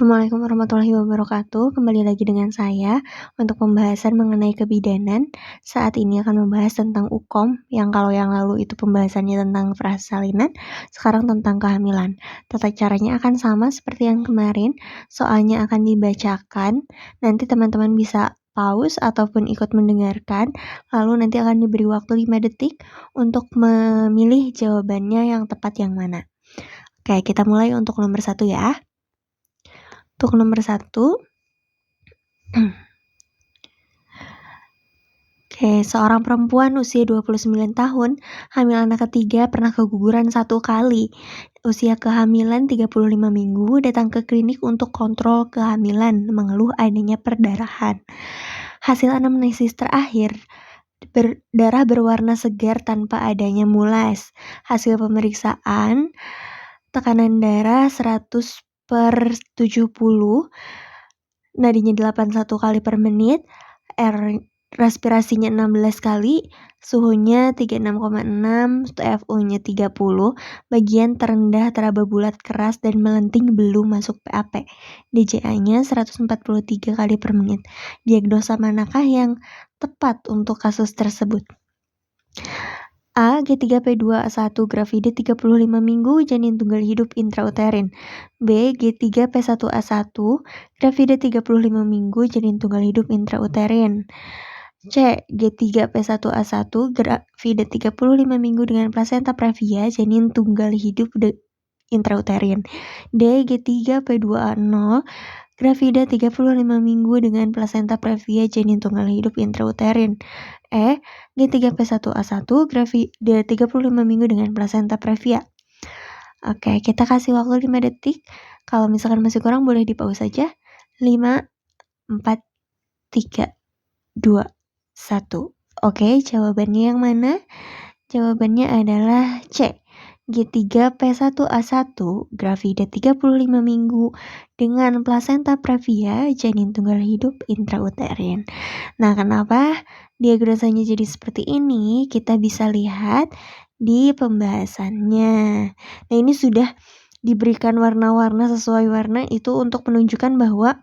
Assalamualaikum warahmatullahi wabarakatuh. Kembali lagi dengan saya untuk pembahasan mengenai kebidanan. Saat ini akan membahas tentang hukum yang kalau yang lalu itu pembahasannya tentang persalinan, sekarang tentang kehamilan. Tata caranya akan sama seperti yang kemarin, soalnya akan dibacakan. Nanti teman-teman bisa pause ataupun ikut mendengarkan, lalu nanti akan diberi waktu 5 detik untuk memilih jawabannya yang tepat yang mana. Oke, kita mulai untuk nomor 1 ya. Untuk nomor 1, seorang perempuan usia 29 tahun, hamil anak ketiga pernah keguguran 1 kali. Usia kehamilan 35 minggu, datang ke klinik untuk kontrol kehamilan, mengeluh adanya perdarahan. Hasil anamnesis terakhir, darah berwarna segar tanpa adanya mulas. Hasil pemeriksaan, tekanan darah 100/70, nadinya 81 kali per menit, respirasinya 16 kali, suhunya 36,6, TFU-nya 30, bagian terendah teraba bulat keras dan melenting belum masuk PAP. DJA-nya 143 kali per menit. Diagnosa manakah yang tepat untuk kasus tersebut? A. G3P2A1 gravida 35 minggu, janin tunggal hidup intrauterin. B. G3P1A1 gravida 35 minggu, janin tunggal hidup intrauterin. C. G3P1A1 gravida 35 minggu dengan plasenta previa, janin tunggal hidup intrauterin. D. G3P2A0 gravida 35 minggu dengan plasenta previa, janin tunggal hidup intrauterin. E. G3P1A1 gravida 35 minggu dengan plasenta previa. Oke, kita kasih waktu 5 detik. Kalau misalkan masih kurang boleh di pause saja. 5, 4, 3, 2, 1. Oke, jawabannya yang mana? Jawabannya adalah C. G3P1A1 gravida 35 minggu dengan plasenta previa, janin tunggal hidup intrauterin. Nah, kenapa diagnosanya jadi seperti ini? Kita bisa lihat di pembahasannya. Nah, ini sudah diberikan warna-warna sesuai warna itu untuk menunjukkan bahwa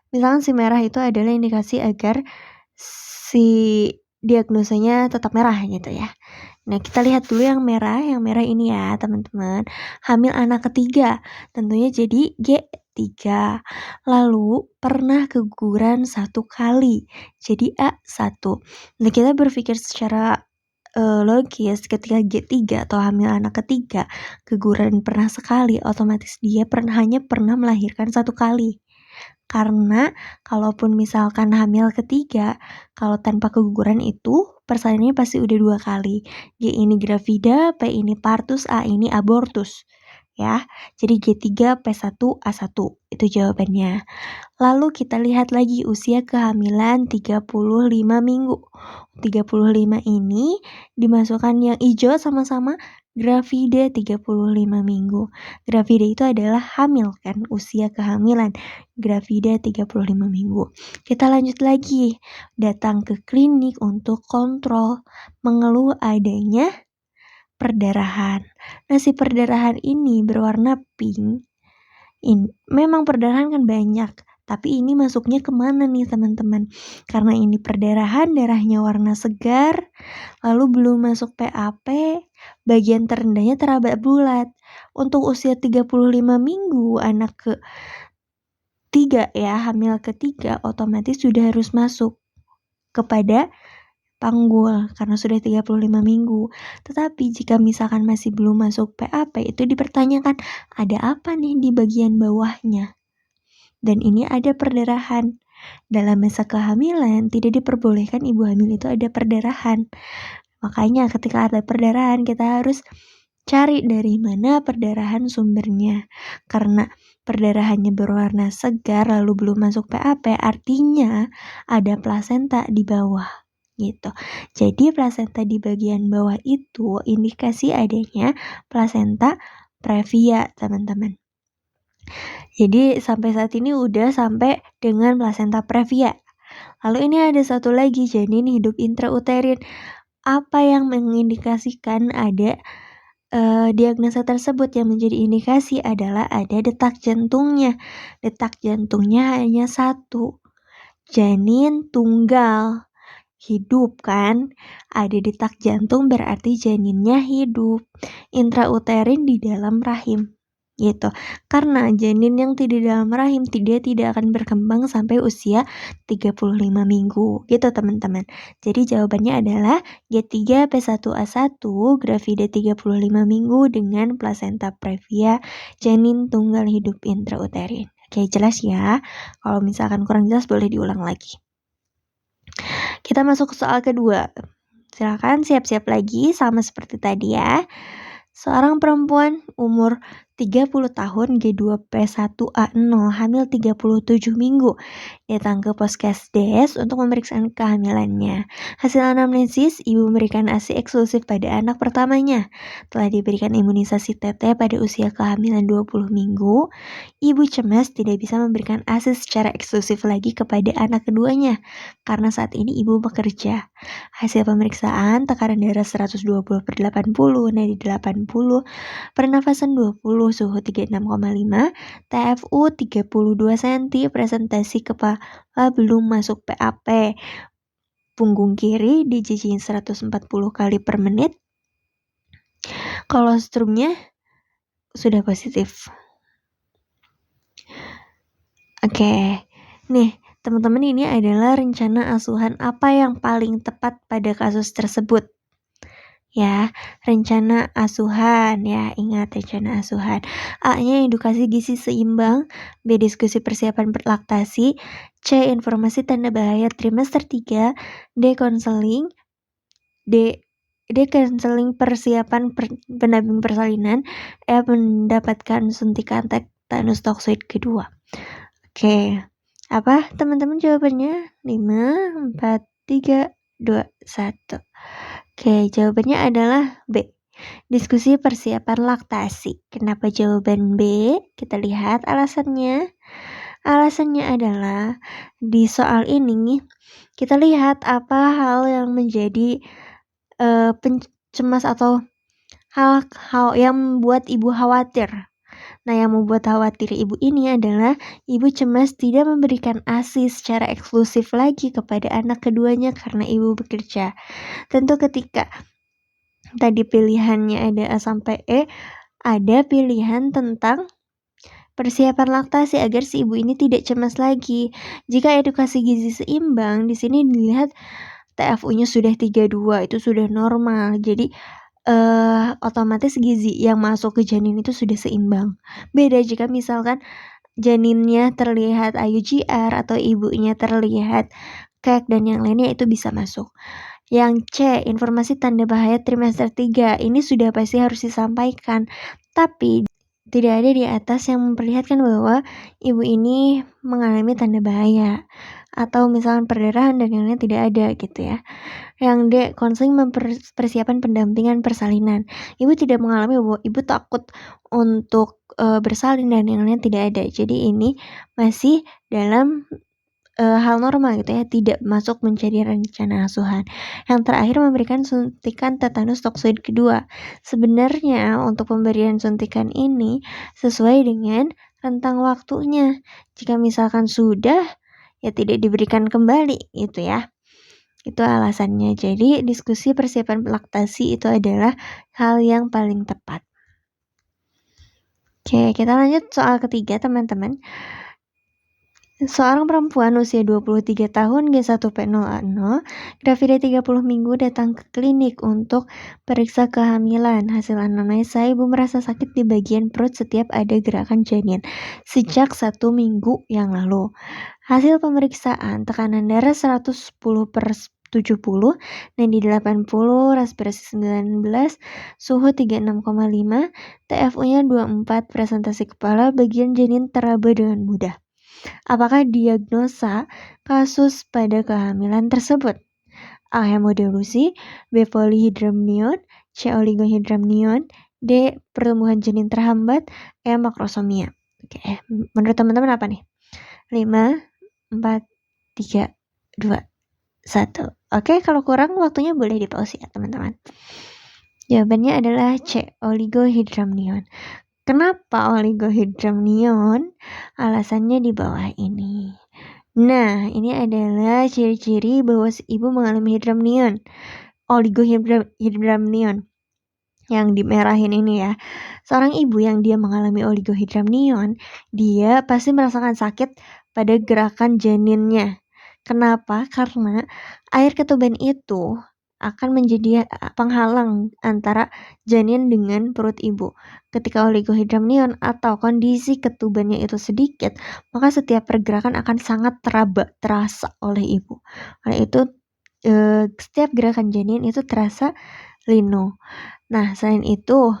misalkan si merah itu adalah indikasi agar si diagnosanya tetap merah gitu ya. Nah, kita lihat dulu yang merah ini ya teman-teman. Hamil anak ketiga, tentunya jadi G3. Lalu pernah keguguran 1 kali, jadi A1. Nah, kita berpikir secara logis ketika G3 atau hamil anak ketiga, keguguran pernah sekali, otomatis dia hanya pernah melahirkan 1 kali. Karena kalaupun misalkan hamil ketiga, kalau tanpa keguguran itu persalinannya pasti udah 2 kali. G ini gravida, P ini partus, A ini abortus. Ya, jadi G3P1A1 itu jawabannya. Lalu kita lihat lagi usia kehamilan 35 minggu. 35 ini dimasukkan yang hijau sama-sama gravida 35 minggu. Gravida itu adalah hamil kan, usia kehamilan. Gravida 35 minggu. Kita lanjut lagi, datang ke klinik untuk kontrol, mengeluh adanya perdarahan. Nah, si perdarahan ini berwarna pink. Memang perdarahan kan banyak, tapi ini masuknya kemana nih teman-teman? Karena ini perdarahan, darahnya warna segar, lalu belum masuk PAP, bagian terendahnya teraba bulat. Untuk usia 35 minggu, anak ketiga ya, hamil ketiga, otomatis sudah harus masuk kepada panggul karena sudah 35 minggu. Tetapi jika misalkan masih belum masuk PAP, itu dipertanyakan ada apa nih di bagian bawahnya. Dan ini ada perdarahan. Dalam masa kehamilan tidak diperbolehkan ibu hamil itu ada perdarahan. Makanya ketika ada perdarahan kita harus cari dari mana perdarahan sumbernya. Karena perdarahannya berwarna segar lalu belum masuk PAP, artinya ada plasenta di bawah. Gitu. Jadi plasenta di bagian bawah itu indikasi adanya plasenta previa, teman-teman. Jadi sampai saat ini udah sampai dengan plasenta previa. Lalu ini ada satu lagi, janin hidup intrauterin. Apa yang mengindikasikan ada diagnosa tersebut yang menjadi indikasi adalah ada detak jantungnya. Detak jantungnya hanya 1. Janin tunggal. Hidup kan? Ada detak jantung berarti janinnya hidup. Intrauterin di dalam rahim. Gitu. Karena janin yang tidak dalam rahim dia tidak akan berkembang sampai usia 35 minggu. Gitu teman-teman. Jadi jawabannya adalah G3P1A1 gravida 35 minggu dengan plasenta previa janin tunggal hidup intrauterin. Oke, jelas ya. Kalau misalkan kurang jelas boleh diulang lagi. Kita masuk ke soal kedua. Silakan siap-siap lagi sama seperti tadi ya. Seorang perempuan umur 30 tahun G2P1A0 hamil 37 minggu datang ke Puskesdes untuk memeriksa kehamilannya. Hasil anamnesis, ibu memberikan ASI eksklusif pada anak pertamanya. Telah diberikan imunisasi TT pada usia kehamilan 20 minggu, ibu cemas tidak bisa memberikan ASI secara eksklusif lagi kepada anak keduanya karena saat ini ibu bekerja. Hasil pemeriksaan tekanan darah 120/80, nadi 80, pernafasan 20, suhu 36,5, TFU 32 cm, presentasi kepala belum masuk PAP, punggung kiri dijijing 140 kali per menit, kolostrumnya sudah positif. Oke, nih teman-teman, ini adalah rencana asuhan apa yang paling tepat pada kasus tersebut. Ya, rencana asuhan ya, ingat rencana asuhan. A-nya edukasi gizi seimbang, B diskusi persiapan laktasi, C informasi tanda bahaya trimester 3, D konseling, D konseling persiapan pendamping persalinan, E mendapatkan suntikan tetanus toksoid kedua. Oke, apa teman-teman jawabannya? 5, 4, 3, 2, 1. Oke, jawabannya adalah B. Diskusi persiapan laktasi. Kenapa jawaban B? Kita lihat alasannya. Alasannya adalah di soal ini kita lihat apa hal yang menjadi pencemas atau hal yang membuat ibu khawatir. Nah, yang membuat khawatir ibu ini adalah ibu cemas tidak memberikan ASI secara eksklusif lagi kepada anak keduanya karena ibu bekerja. Tentu ketika tadi pilihannya ada A sampai E, ada pilihan tentang persiapan laktasi agar si ibu ini tidak cemas lagi. Jika edukasi gizi seimbang, di sini dilihat TFU-nya sudah 32, itu sudah normal. Jadi otomatis gizi yang masuk ke janin itu sudah seimbang. Beda jika misalkan janinnya terlihat IUGR atau ibunya terlihat kek dan yang lainnya, itu bisa masuk. Yang C, informasi tanda bahaya trimester 3, ini sudah pasti harus disampaikan, tapi tidak ada di atas yang memperlihatkan bahwa ibu ini mengalami tanda bahaya atau misalkan perdarahan dan yang lainnya tidak ada gitu ya. Yang D, konseling persiapan pendampingan persalinan. Ibu tidak mengalami bahwa ibu takut untuk bersalin dan yang lainnya tidak ada. Jadi ini masih dalam hal normal gitu ya, tidak masuk menjadi rencana asuhan. Yang terakhir, memberikan suntikan tetanus toksoid kedua. Sebenarnya untuk pemberian suntikan ini sesuai dengan rentang waktunya. Jika misalkan sudah, ya tidak diberikan kembali gitu ya. Itu alasannya. Jadi diskusi persiapan laktasi itu adalah hal yang paling tepat. Oke, kita lanjut soal ketiga teman-teman. Seorang perempuan usia 23 tahun G1P0A0, gravida 30 minggu datang ke klinik untuk periksa kehamilan. Hasil anamnesa, ibu merasa sakit di bagian perut setiap ada gerakan janin sejak 1 minggu yang lalu. Hasil pemeriksaan, tekanan darah 110/70, nadi 80, respirasi 19, suhu 36,5, TFU-nya 24, presentasi kepala bagian janin teraba dengan mudah. Apakah diagnosa kasus pada kehamilan tersebut? A. Hemodialusi, B. Polihidramnion, C. Oligohidramnion, D. Pertumbuhan janin terhambat, E. Makrosomia. Oke, menurut teman-teman apa nih? 5, 4, 3, 2, 1. Oke, kalau kurang waktunya boleh di pause ya teman-teman. Jawabannya adalah C, oligohidramnion. Kenapa oligohidramnion? Alasannya di bawah ini. Nah, ini adalah ciri-ciri bahwa si ibu mengalami hidramnion. Oligohidramnion yang dimerahin ini ya. Seorang ibu yang dia mengalami oligohidramnion, dia pasti merasakan sakit pada gerakan janinnya. Kenapa? Karena air ketuban itu akan menjadi penghalang antara janin dengan perut ibu. Ketika oligohidramnion atau kondisi ketubannya itu sedikit, maka setiap pergerakan akan sangat terasa oleh ibu. Oleh itu, setiap gerakan janin itu terasa lino. Nah, selain itu,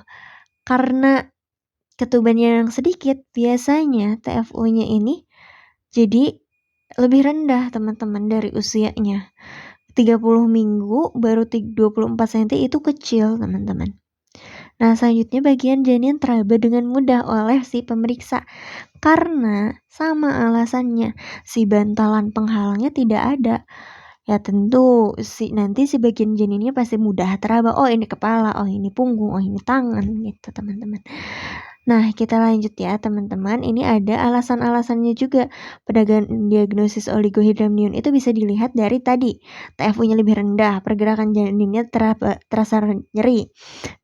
karena ketubannya yang sedikit, biasanya TFU-nya ini jadi lebih rendah teman-teman dari usianya. 30 minggu baru 24 cm itu kecil teman-teman. Nah, selanjutnya bagian janin teraba dengan mudah oleh si pemeriksa karena sama alasannya, si bantalan penghalangnya tidak ada. Ya tentu nanti si bagian janinnya pasti mudah teraba. Oh, ini kepala, oh ini punggung, oh ini tangan gitu teman-teman. Nah, kita lanjut ya teman-teman. Ini ada alasan-alasannya juga. Pada diagnosis oligohidramnion itu bisa dilihat dari tadi. TFU-nya lebih rendah, pergerakan janinnya terasa nyeri.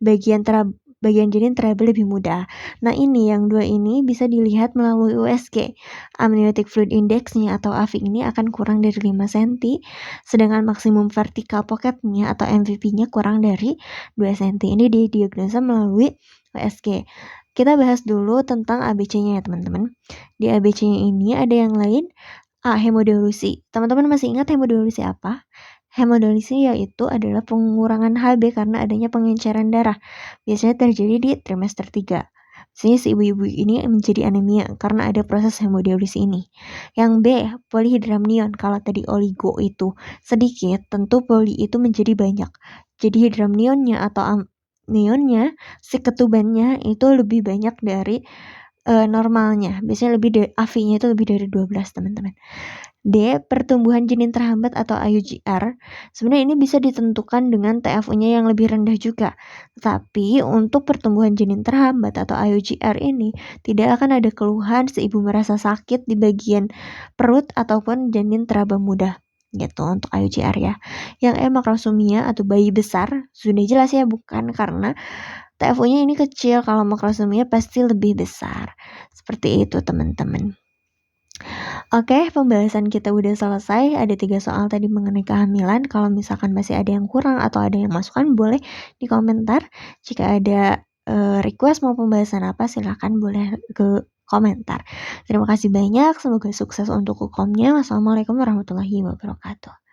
Bagian janin teraba lebih mudah. Nah, ini yang dua ini bisa dilihat melalui USG. Amniotic Fluid Index-nya atau AFI ini akan kurang dari 5 cm, sedangkan maksimum vertical pocket-nya atau MVP-nya kurang dari 2 cm. Ini didiagnosa melalui USG. Kita bahas dulu tentang ABC-nya ya teman-teman. Di ABC-nya ini ada yang lain. A. Hemodialusi. Teman-teman masih ingat hemodialusi apa? Hemodialusi yaitu adalah pengurangan HB karena adanya pengenceran darah. Biasanya terjadi di trimester 3. Biasanya si ibu-ibu ini menjadi anemia karena ada proses hemodialusi ini. Yang B, polihidramnion. Kalau tadi oligo itu sedikit, tentu poli itu menjadi banyak. Jadi hidramnionnya atau amnionnya, si ketubannya itu lebih banyak dari normalnya. Biasanya lebih dari AFI-nya itu lebih dari 12 teman-teman. D. Pertumbuhan janin terhambat atau IUGR. Sebenarnya ini bisa ditentukan dengan TFU-nya yang lebih rendah juga. Tapi untuk pertumbuhan janin terhambat atau IUGR ini tidak akan ada keluhan si ibu merasa sakit di bagian perut ataupun janin teraba mudah. Gitu untuk IUGR ya. Yang E. Makrosomia atau bayi besar. Sudah jelas ya, bukan karena TFU-nya ini kecil. Kalau makrosomia pasti lebih besar. Seperti itu teman-teman. Oke, pembahasan kita udah selesai. Ada 3 soal tadi mengenai kehamilan. Kalau misalkan masih ada yang kurang atau ada yang masukan, boleh di komentar. Jika ada request mau pembahasan apa, silahkan boleh ke komentar. Terima kasih banyak. Semoga sukses untuk UKOM-nya. Wassalamualaikum warahmatullahi wabarakatuh.